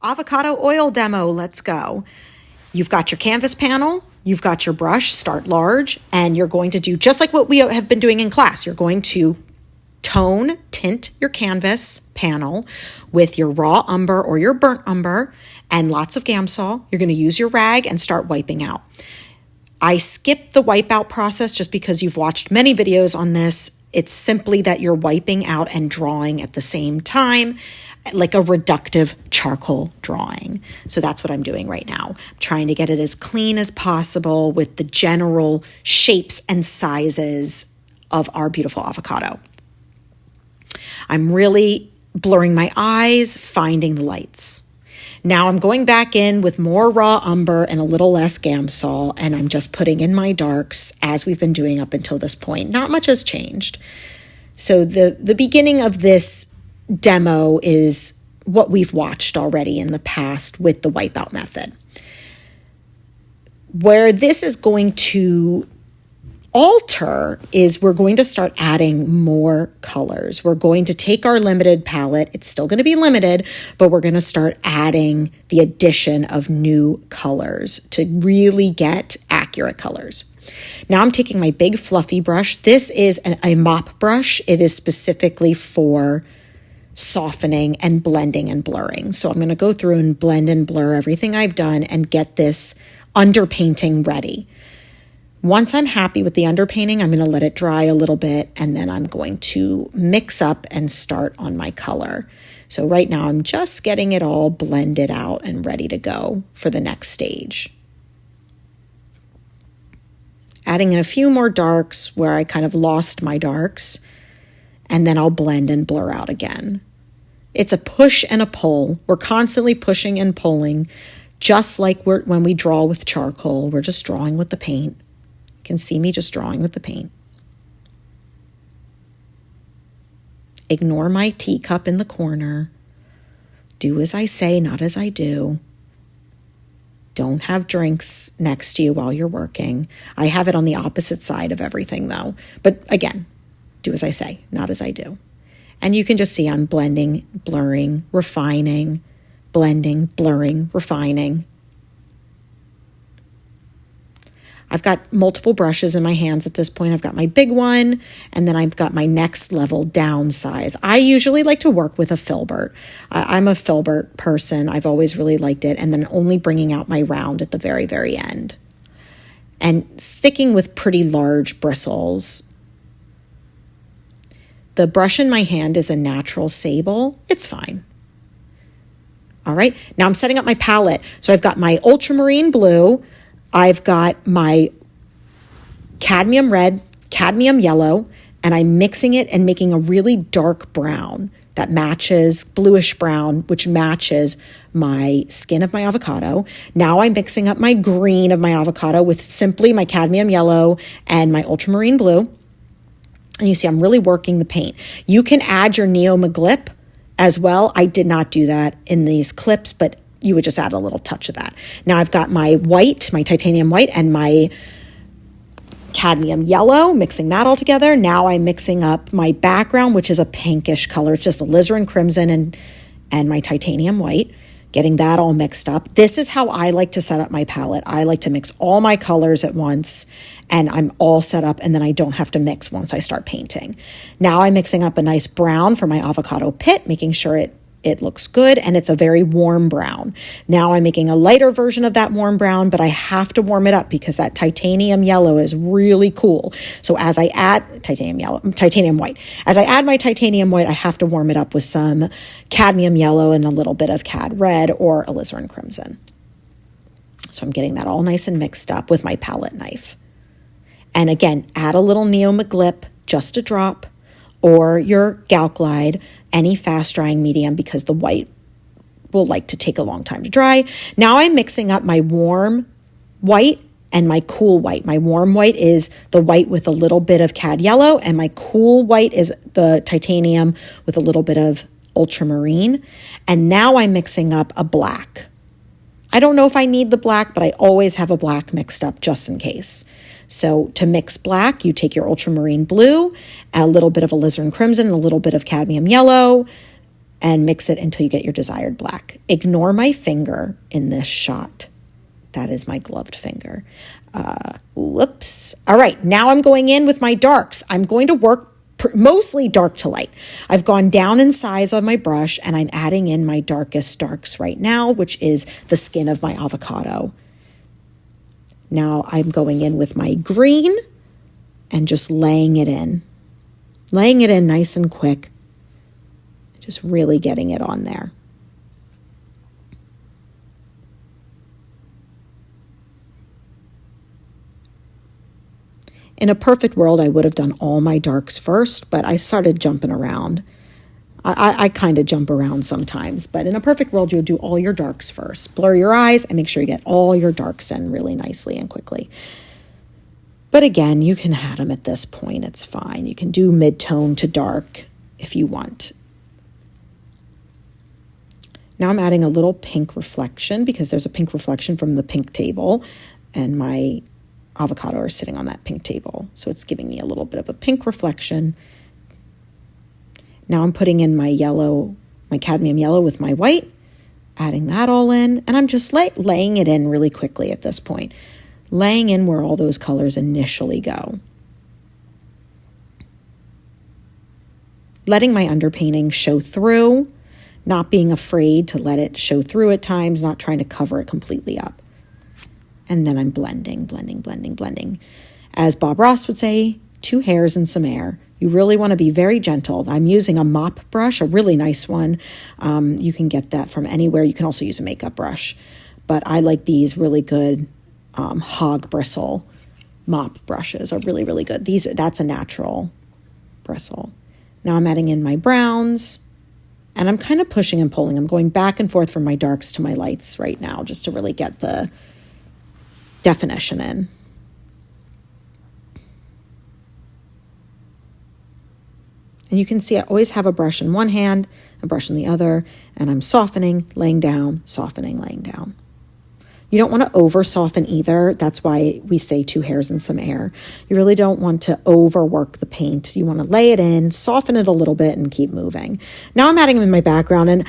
Avocado oil demo, let's go. You've got your canvas panel, you've got your brush, start large, and you're going to do just like what we have been doing in class. You're going to tint your canvas panel with your raw umber or your burnt umber and lots of Gamsol. You're going to use your rag and start wiping out. I skipped the wipe out process just because you've watched many videos on this. It's simply that you're wiping out and drawing at the same time, like a reductive charcoal drawing. So that's what I'm doing right now. I'm trying to get it as clean as possible with the general shapes and sizes of our beautiful avocado. I'm really blurring my eyes, finding the lights. Now I'm going back in with more raw umber and a little less Gamsol, and I'm just putting in my darks as we've been doing up until this point. Not much has changed. So the beginning of this demo is what we've watched already in the past with the wipeout method. Where this is going to alter is we're going to start adding more colors. We're going to take our limited palette. It's still going to be limited, but we're going to start adding the addition of new colors to really get accurate colors. Now I'm taking my big fluffy brush. This is a mop brush. It is specifically for softening and blending and blurring. So I'm going to go through and blend and blur everything I've done and get this underpainting ready. Once I'm happy with the underpainting, I'm going to let it dry a little bit, and then I'm going to mix up and start on my color. So right now I'm just getting it all blended out and ready to go for the next stage. Adding in a few more darks where I kind of lost my darks, and then I'll blend and blur out again. It's a push and a pull. We're constantly pushing and pulling, just like when we draw with charcoal. We're just drawing with the paint. You can see me just drawing with the paint. Ignore my teacup in the corner. Do as I say, not as I do. Don't have drinks next to you while you're working. I have it on the opposite side of everything though. But again, do as I say, not as I do. And you can just see I'm blending, blurring, refining, blending, blurring, refining. I've got multiple brushes in my hands at this point. I've got my big one, and then I've got my next level down size. I usually like to work with a filbert. I'm a filbert person. I've always really liked it, and then only bringing out my round at the very, very end. And sticking with pretty large bristles. The brush in my hand is a natural sable. It's fine. All right, now I'm setting up my palette. So I've got my ultramarine blue, I've got my cadmium red, cadmium yellow, and I'm mixing it and making a really dark brown that matches bluish brown, which matches my skin of my avocado. Now I'm mixing up my green of my avocado with simply my cadmium yellow and my ultramarine blue. And you see I'm really working the paint. You can add your Neo Maglip as well. I did not do that in these clips, but you would just add a little touch of that. Now I've got my white, my titanium white, and my cadmium yellow, mixing that all together. Now I'm mixing up my background, which is a pinkish color. It's just alizarin crimson and my titanium white, getting that all mixed up. This is how I like to set up my palette. I like to mix all my colors at once, and I'm all set up, and then I don't have to mix once I start painting. Now I'm mixing up a nice brown for my avocado pit, making sure it looks good, and it's a very warm brown. Now I'm making a lighter version of that warm brown, but I have to warm it up because that titanium yellow is really cool. So as I add titanium white, as I add my titanium white, I have to warm it up with some cadmium yellow and a little bit of cad red or alizarin crimson. So I'm getting that all nice and mixed up with my palette knife. And again, add a little Neo Maglip, just a drop, or your Galc Glide, any fast drying medium, because the white will like to take a long time to dry. Now I'm mixing up my warm white and my cool white. My warm white is the white with a little bit of cad yellow, and my cool white is the titanium with a little bit of ultramarine. And now I'm mixing up a black. I don't know if I need the black, but I always have a black mixed up just in case. So to mix black, you take your ultramarine blue, a little bit of alizarin crimson, a little bit of cadmium yellow, and mix it until you get your desired black. Ignore my finger in this shot. That is my gloved finger. Whoops. All right, now I'm going in with my darks. I'm going to work mostly dark to light. I've gone down in size on my brush and I'm adding in my darkest darks right now, which is the skin of my avocado. Now I'm going in with my green and just laying it in. Laying it in nice and quick. Just really getting it on there. In a perfect world, I would have done all my darks first, but I started jumping around. I kind of jump around sometimes, but in a perfect world, you'll do all your darks first. Blur your eyes and make sure you get all your darks in really nicely and quickly. But again, you can add them at this point. It's fine. You can do mid-tone to dark if you want. Now I'm adding a little pink reflection because there's a pink reflection from the pink table and my avocado are sitting on that pink table. So it's giving me a little bit of a pink reflection. Now I'm putting in my yellow, my cadmium yellow with my white, adding that all in, and I'm just laying it in really quickly at this point, laying in where all those colors initially go. Letting my underpainting show through, not being afraid to let it show through at times, not trying to cover it completely up. And then I'm blending. As Bob Ross would say, 2 hairs and some air. You really want to be very gentle. I'm using a mop brush, a really nice one. You can get that from anywhere. You can also use a makeup brush. But I like these really good hog bristle mop brushes are really, really good. That's a natural bristle. Now I'm adding in my browns. And I'm kind of pushing and pulling. I'm going back and forth from my darks to my lights right now just to really get the definition in. And you can see I always have a brush in one hand, a brush in the other, and I'm softening, laying down, softening, laying down. You don't want to over soften either. That's why we say 2 hairs and some air. You really don't want to overwork the paint. You want to lay it in, soften it a little bit, and keep moving. Now I'm adding them in my background, and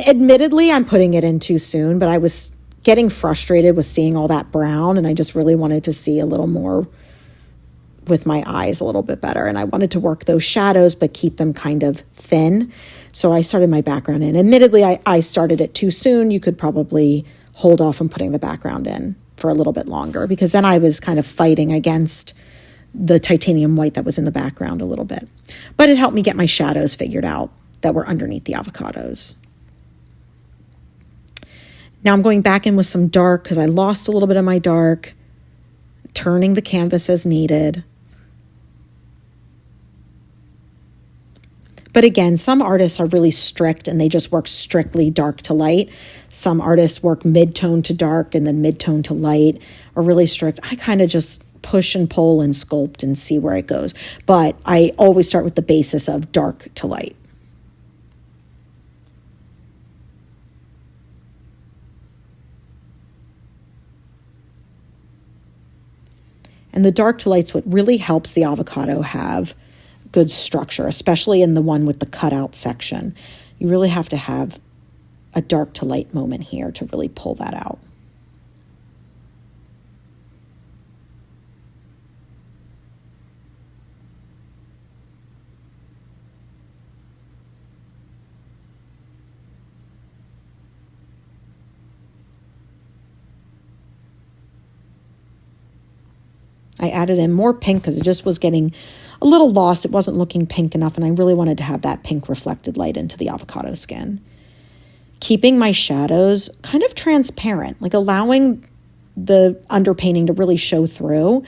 admittedly, I'm putting it in too soon, but I was getting frustrated with seeing all that brown, and I just really wanted to see a little more with my eyes a little bit better. And I wanted to work those shadows, but keep them kind of thin. So I started my background in. Admittedly, I started it too soon. You could probably hold off on putting the background in for a little bit longer, because then I was kind of fighting against the titanium white that was in the background a little bit. But it helped me get my shadows figured out that were underneath the avocados. Now I'm going back in with some dark because I lost a little bit of my dark, turning the canvas as needed. But again, some artists are really strict and they just work strictly dark to light. Some artists work mid-tone to dark and then mid-tone to light, are really strict. I kind of just push and pull and sculpt and see where it goes. But I always start with the basis of dark to light. And the dark to light's what really helps the avocado have good structure, especially in the one with the cutout section. You really have to have a dark to light moment here to really pull that out. I added in more pink because it just was getting a little lost. It wasn't looking pink enough, and I really wanted to have that pink reflected light into the avocado skin. Keeping my shadows kind of transparent, like allowing the underpainting to really show through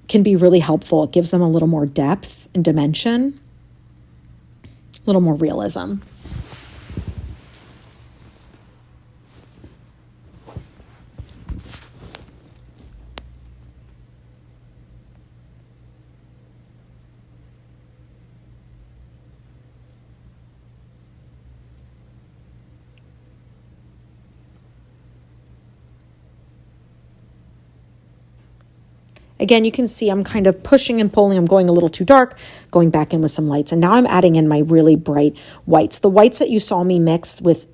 can be really helpful. It gives them a little more depth and dimension, a little more realism. Again, you can see I'm kind of pushing and pulling. I'm going a little too dark, going back in with some lights. And now I'm adding in my really bright whites. The whites that you saw me mix with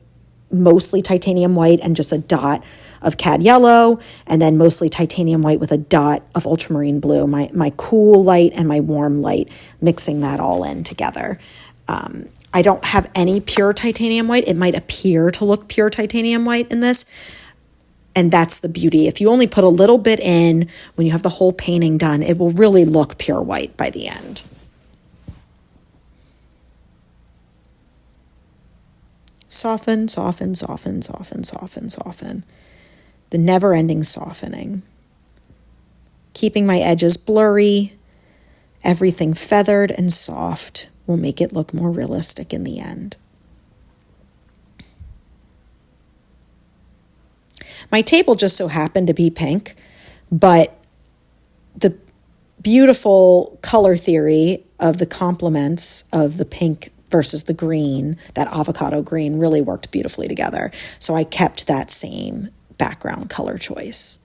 mostly titanium white and just a dot of cad yellow, and then mostly titanium white with a dot of ultramarine blue, my cool light and my warm light, mixing that all in together. I don't have any pure titanium white. It might appear to look pure titanium white in this, and that's the beauty. If you only put a little bit in when you have the whole painting done, it will really look pure white by the end. Soften, soften, soften, soften, soften, soften. The never-ending softening. Keeping my edges blurry, everything feathered and soft will make it look more realistic in the end. My table just so happened to be pink, but the beautiful color theory of the complements of the pink versus the green, that avocado green, really worked beautifully together. So I kept that same background color choice.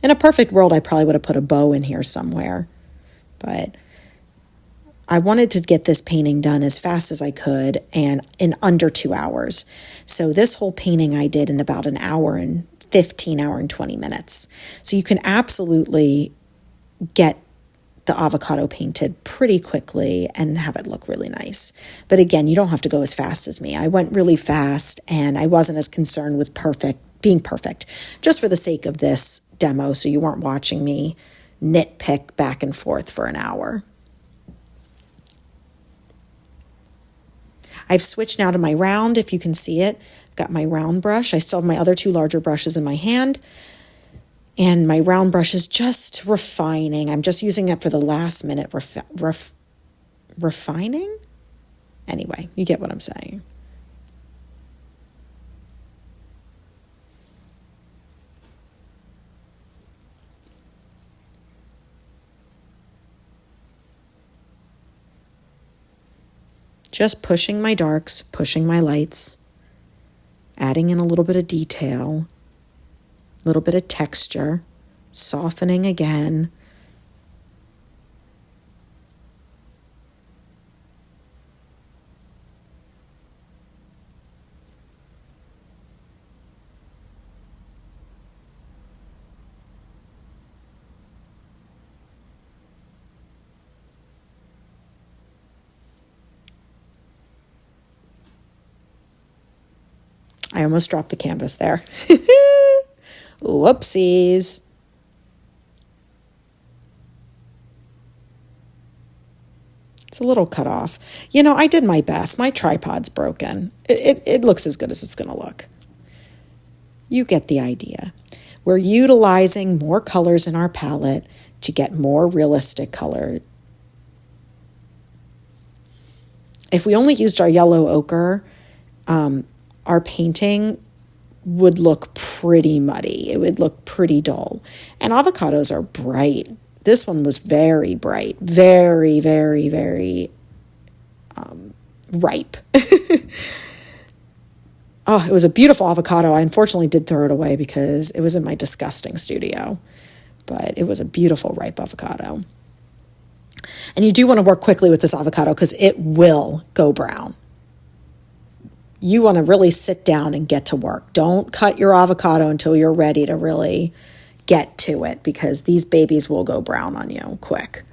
In a perfect world, I probably would have put a bow in here somewhere, but I wanted to get this painting done as fast as I could and in under 2 hours. So this whole painting I did in about an hour and 20 minutes. So you can absolutely get the avocado painted pretty quickly and have it look really nice. But again, you don't have to go as fast as me. I went really fast and I wasn't as concerned with being perfect, just for the sake of this demo, so you weren't watching me nitpick back and forth for an hour. I've switched now to my round, if you can see it. I've got my round brush. I still have my other 2 larger brushes in my hand. And my round brush is just refining. I'm just using it for the last minute refining? Anyway, you get what I'm saying. Just pushing my darks, pushing my lights, adding in a little bit of detail, a little bit of texture, softening again. I almost dropped the canvas there. Whoopsies. It's a little cut off. I did my best. My tripod's broken. It looks as good as it's going to look. You get the idea. We're utilizing more colors in our palette to get more realistic color. If we only used our yellow ochre, our painting would look pretty muddy. It would look pretty dull. And avocados are bright. This one was very bright, very, very, very ripe. Oh, it was a beautiful avocado. I unfortunately did throw it away because it was in my disgusting studio. But it was a beautiful ripe avocado. And you do want to work quickly with this avocado because it will go brown. You want to really sit down and get to work. Don't cut your avocado until you're ready to really get to it, because these babies will go brown on you quick.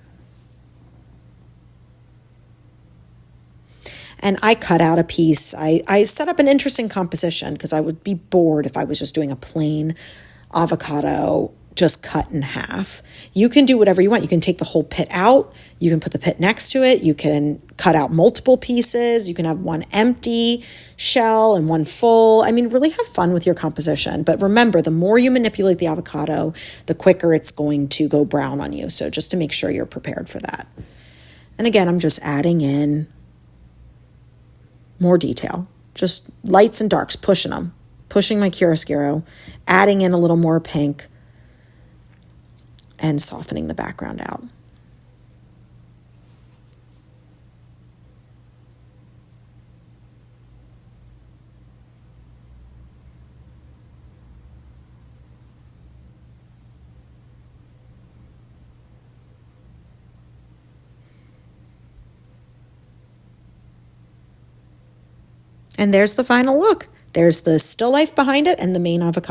And I cut out a piece. I set up an interesting composition because I would be bored if I was just doing a plain avocado just cut in half. You can do whatever you want. You can take the whole pit out. You can put the pit next to it. You can cut out multiple pieces. You can have one empty shell and one full. I mean, really have fun with your composition. But remember, the more you manipulate the avocado, the quicker it's going to go brown on you. So just to make sure you're prepared for that. And again, I'm just adding in more detail. Just lights and darks, pushing them. Pushing my chiaroscuro, adding in a little more pink, and softening the background out. And there's the final look. There's the still life behind it and the main avocado.